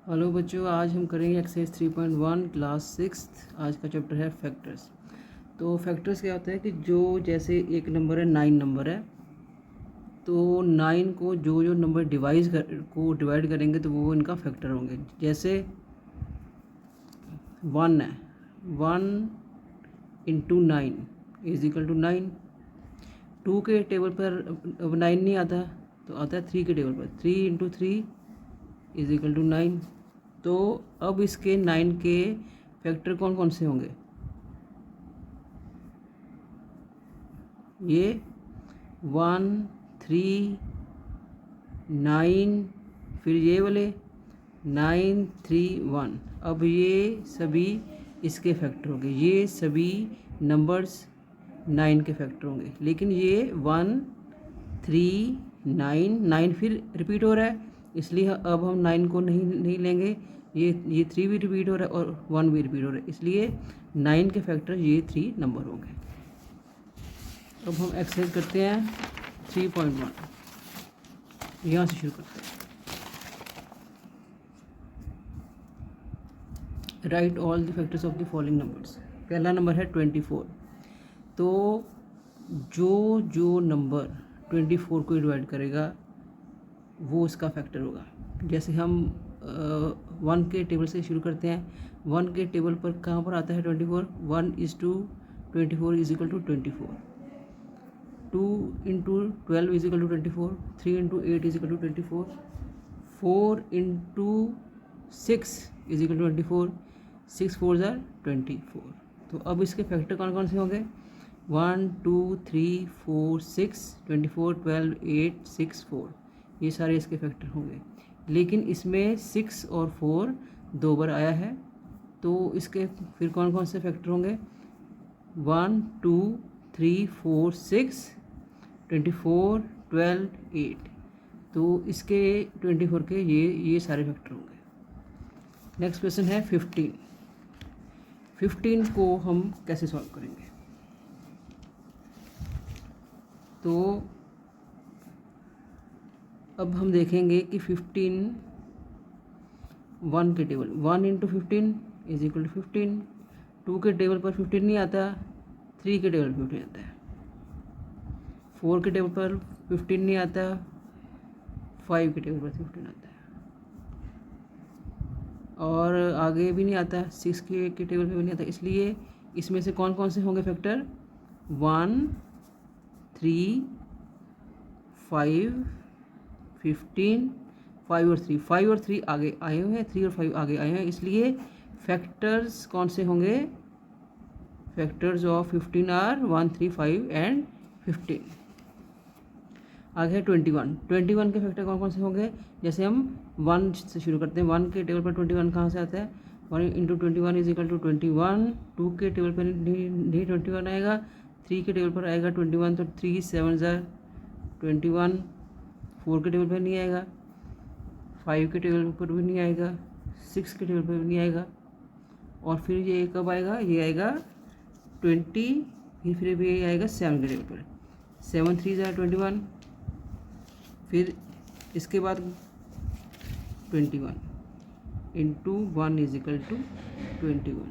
Hello बच्चों, आज हम करेंगे एक्सरसाइज 3.1 क्लास 6। आज का चैप्टर है फैक्टर्स। तो फैक्टर्स क्या होता है कि जो जैसे एक नंबर है 9 नंबर है, तो 9 को जो नंबर डिवाइड करेंगे तो वो इनका फैक्टर होंगे। जैसे 1 है, 1 इंटू 9 इज इक्वल टू 9। 2 के टेबल पर अब 9 नहीं आता, तो आता है 3 के टेबल पर। 3 इंटू 3 इज इक्वल टू 9। तो अब इसके 9 के फैक्टर कौन कौन से होंगे? ये 1, 3, 9, फिर ये वाले 9, 3, 1। अब ये सभी इसके फैक्टर होंगे, ये सभी नंबर्स 9 के फैक्टर होंगे। लेकिन ये 1, 3, 9, 9 फिर रिपीट हो रहा है, इसलिए अब हम 9 को नहीं लेंगे। ये 3 भी रिपीट हो रहा है और 1 भी रिपीट हो रहा है, इसलिए 9 के फैक्टर ये 3 नंबर होंगे। अब हम एक्सरसाइज करते हैं 3.1। यहाँ से शुरू करते हैं। Right all the factors of the following numbers. पहला नंबर है 24। तो जो नंबर 24 को डिवाइड करेगा वो उसका फैक्टर होगा। जैसे हम 1 के टेबल से शुरू करते हैं। 1 के टेबल पर कहाँ पर आता है 24? 1:24 is equal to 24। 2 into 12 is equal to 24। 3 into 8 is equal to 24। 4 into 6 is equal to 24। 6 4 ज़ार 24। तो अब इसके फैक्टर कौन कौन से होंगे? 1 2 3 4 6 24 12 8 6 4। ये सारे इसके फैक्टर होंगे। लेकिन इसमें 6 और 4 दो बार आया है, तो इसके फिर कौन कौन से फैक्टर होंगे? 1 2 3 4 6 24 12 8। तो इसके 24 के ये सारे फैक्टर होंगे। नेक्स्ट क्वेश्चन है 15। 15 को हम कैसे सॉल्व करेंगे? तो अब हम देखेंगे कि 15 1 के table 1 into 15 is equal to 15। 2 के टेबल पर 15 नहीं आता, 3 के टेबल पर 15 आता है। 4 के टेबल पर 15 नहीं आता, 5 के टेबल पर 15 आता है। और आगे भी नहीं आता, 6 के टेबल पर भी नहीं आता। इसलिए इसमें से कौन कौन से होंगे फैक्टर? 1 3 5 15 5 और 3 आगे आए हुए हैं, 3 और 5 आगे आए हैं। इसलिए फैक्टर्स कौन से होंगे? Factors of 15 are 1 3 5 and 15। आगे है 21। 21 के फैक्टर कौन कौन से होंगे? जैसे हम 1 से शुरू करते हैं। 1 के टेबल पर 21 कहाँ से आता है? 1 इंटू 21 इज इक्वल टू 21। 2 के टेबल पर नहीं 21 आएगा, 3 के टेबल पर आएगा 21। तो 3 7 ज़ार 21। 4 के टेबल पर नहीं आएगा, 5 के टेबल पर भी नहीं आएगा, 6 के टेबल पर भी नहीं आएगा। और फिर ये कब आएगा? ये आएगा 20। फिर भी ये आएगा 7 के टेबल पर। 7 3 ज़ार 21। फिर इसके बाद 21 into 1 is equal to 21।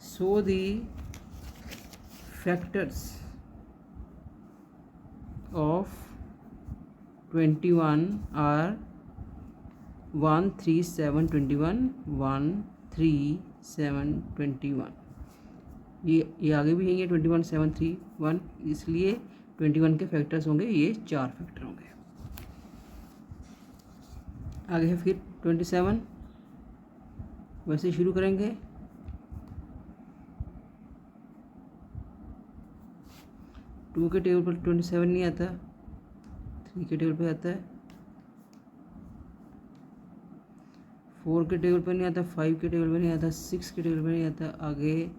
So the factors of 21 are 1 3 7 21 1 3 7 21। ये आगे भी है 21 7 3 1, इसलिए 21 के फैक्टर्स होंगे, ये 4 फैक्टर होंगे। आगे है फिर 27। वैसे शुरू करेंगे। 2 के टेबल पर 27 नहीं आता, 3 के टेबल पर आता है, 4 के टेबल पर नहीं आता, 5 के टेबल पर नहीं आता, 6 के टेबल पर नहीं आता, आगे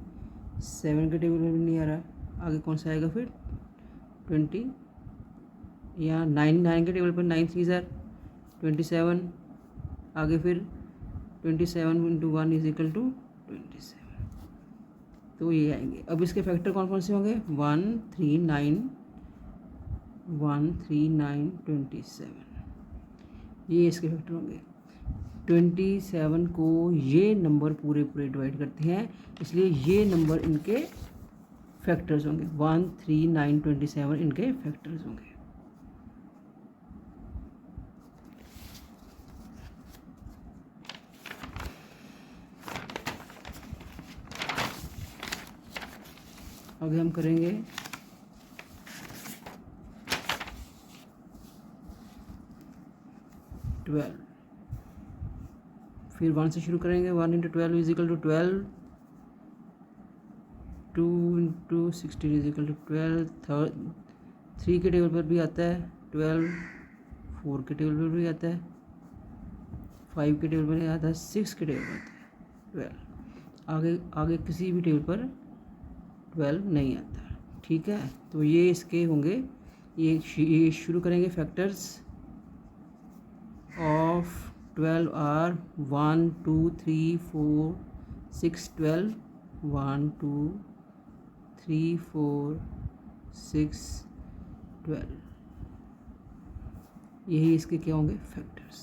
7 के टेबल पर भी नहीं आ रहा। आगे कौन सा आएगा फिर? 20। यहाँ 9 के टेबल पर 9 3 ज़ार 27। आगे फिर 27 इंटू 1 इज इक्वल टू 27। तो ये आएंगे। अब इसके फैक्टर कौन कौन से होंगे? 1 3 9 1 3 9 27। ये इसके फैक्टर होंगे। 27 को ये नंबर पूरे पूरे डिवाइड करते हैं, इसलिए ये नंबर इनके फैक्टर्स होंगे। 1, 3, 9, 27 इनके फैक्टर्स होंगे। आगे हम करेंगे 12, फिर 1 से शुरू करेंगे। 1 × 12 is equal to 12, 2 × 16 is equal to 12, 3 के टेबल पर भी आता है 12, 4 के टेबल पर भी आता है, 5 के टेबल पर नहीं आता, 6 के टेबल पर आता है 12। आगे आगे किसी भी टेबल पर 12 नहीं आता। ठीक है, तो ये इसके होंगे। ये शुरू करेंगे फैक्टर्स ऑफ 12 आर 1, 2, 3, 4, 6, 12, 1, 2, 3, 4, 6, 12। यही इसके क्या होंगे फैक्टर्स।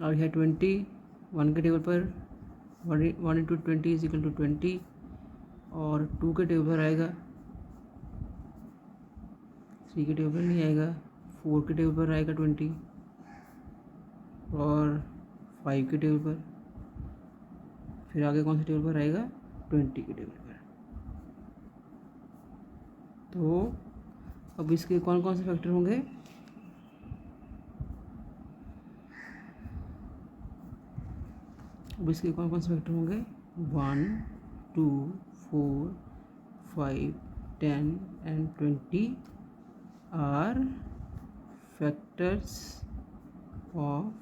और है 20, 1 के टेबल पर 1 × 20 इज इक्वल टू 20, और 2 के टेबल पर आएगा, 3 के टेबल पर नहीं आएगा, 4 के टेबल पर आएगा 20, और 5 के टेबल पर, फिर आगे कौन से टेबल पर आएगा 20 के टेबल पर। तो अब इसके कौन कौन से फैक्टर होंगे, अब इसके कौन कौन से फैक्टर होंगे 1, 2, 4, 5, 10 एंड 20 आर फैक्टर्स ऑफ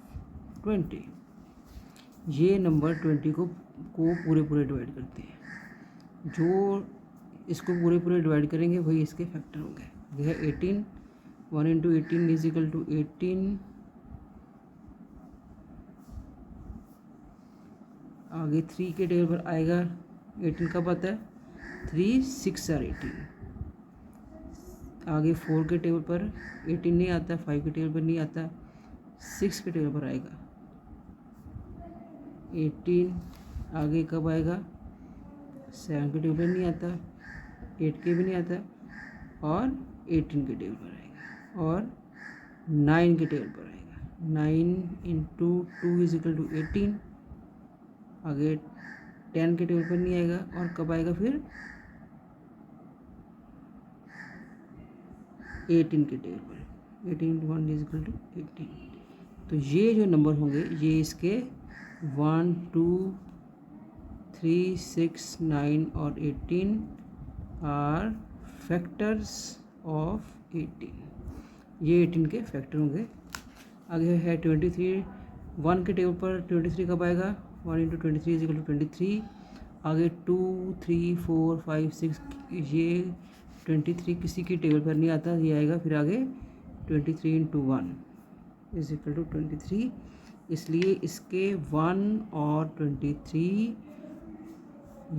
20। ये नंबर 20 को पूरे पूरे डिवाइड करते हैं। जो इसको पूरे पूरे डिवाइड करेंगे वही इसके फैक्टर होंगे। यह 18, 1 × 18 इज इक्वल टू 18। आगे 3 के टेबल पर आएगा 18, कब आता है 3, 6 आर 18। आगे 4 के टेबल पर 18 नहीं आता, 5 के टेबल पर नहीं आता, 6 के टेबल पर आएगा 18। आगे कब आएगा 7 के टेबल पर नहीं आता, 8 के भी नहीं आता, और 18 के टेबल पर आएगा, और 9 के टेबल पर आएगा। 9 × 2 इज इक्वल टू 18। आगे 10 के टेबल पर नहीं आएगा, और कब आएगा फिर 18 के टेबल पर। 18 × 1 इज इक्वल टू 18। तो ये जो नंबर होंगे ये इसके 1, 2, 3, 6, 9 और 18 आर फैक्टर्स ऑफ 18। ये 18 के फैक्टर होंगे। आगे है 23, 1 के टेबल पर 23 कब आएगा 1 × 23 इज इक्वल टू 23। आगे 2, 3, 4, 5, 6, ये 23 किसी की टेबल पर नहीं आता, ये आएगा फिर आगे 23 × 1 इज इक्वल टू 23। इसलिए इसके 1 और 23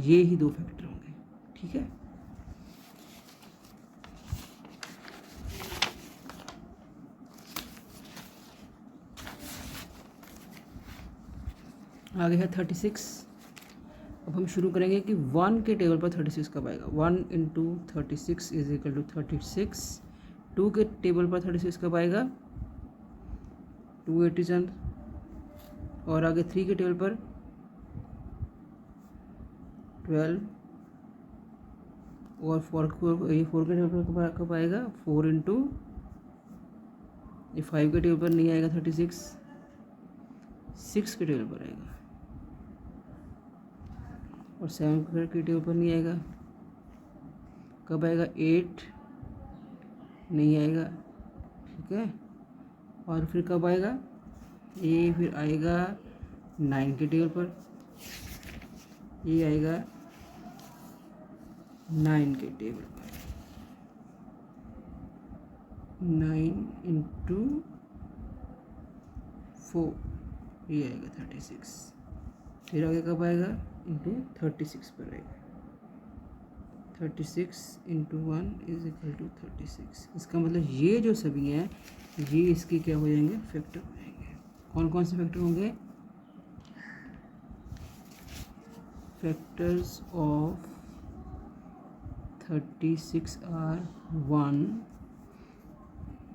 ये ही दो फैक्टर होंगे। ठीक है, आगे है 36। अब हम शुरू करेंगे कि 1 के टेबल पर 36 कब आएगा। 1 × 36 इज इक्वल टू 36। 2 के टेबल पर 36 कब आएगा 287। और आगे 3 के टेबल पर 12, और 4 के टेबल पर कब आएगा 4 × ये 5 के टेबल पर नहीं आएगा 36, 6 के टेबल पर आएगा, और 7 के टेबल पर नहीं आएगा, कब आएगा 8 नहीं आएगा। ठीक है, और फिर कब आएगा ये फिर आएगा 9 के टेबल पर, ये आएगा 9 के टेबल पर। 9 × 4 ये आएगा 36। फिर आगे कब आएगा 36 पर आएगा। 36 × 1 इज इक्वल टू 36। इसका मतलब ये जो सभी हैं ये इसके क्या हो जाएंगे फैक्टर हो जाएंगे। कौन कौन से फैक्टर होंगे? फैक्टर्स ऑफ 36 आर 1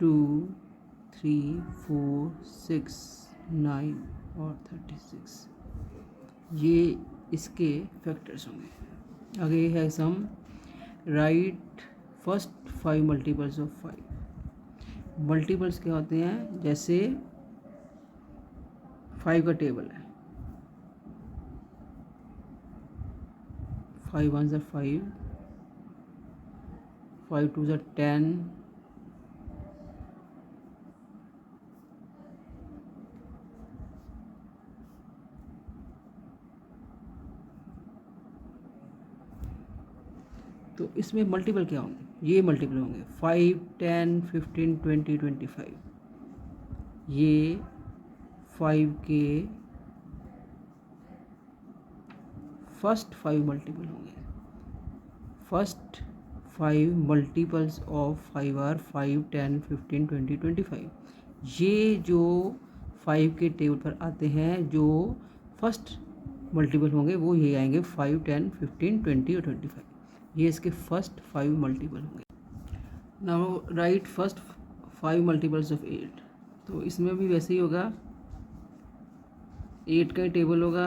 2 3 4 6 9 और 36, ये इसके फैक्टर्स होंगे। आगे है sum, right first 5 multiples of 5। Multiples क्या होते हैं? जैसे 5 का टेबल है, 5 1 ज़ा 5, 5 2 ज़ा 10, तो इसमें मल्टीपल क्या होंगे? ये मल्टीपल होंगे 5 10 15 20 25। ये 5 के फर्स्ट 5 मल्टीपल होंगे। First 5 multiples of 5 are 5 10 15 20 25। ये जो 5 के टेबल पर आते हैं, जो फर्स्ट मल्टीपल होंगे वो ये आएंगे 5 10 15 20 और 25। ये इसके फर्स्ट 5 मल्टीपल होंगे। Now right first 5 multiples of 8। तो इसमें भी वैसे ही होगा, 8 का ही टेबल होगा,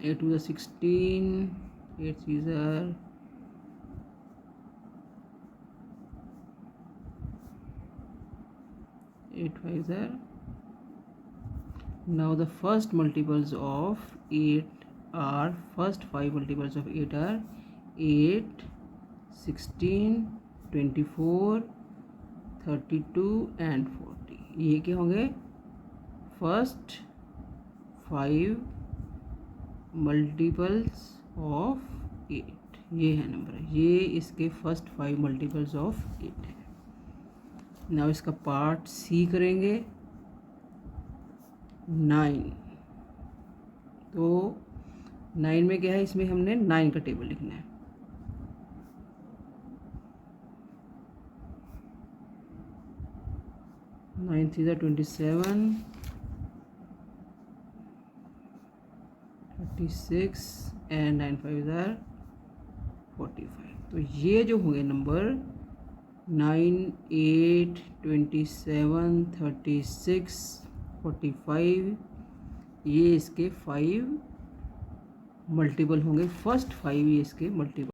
8 2 ज़ा 16, 8 3 ज़ा 8 5 ज़ा। Now the first multiples of 8 are, first 5 multiples of 8 are 8 16 24 32 and 40। ये क्या होंगे? First 5 multiples of 8। ये है नंबर, ये इसके फर्स्ट 5 मल्टीपल्स ऑफ 8 है। नाउ इसका पार्ट सी करेंगे। 9, तो 9 में क्या है? इसमें हमने 9 का टेबल लिखना है। नाइन 3 ज़ा 27, 36 एंड 9 5 ज़ा 45। तो ये जो होंगे नंबर 9 8 27 36 45, ये इसके 5 मल्टीपल होंगे। फर्स्ट 5 ये इसके मल्टीपल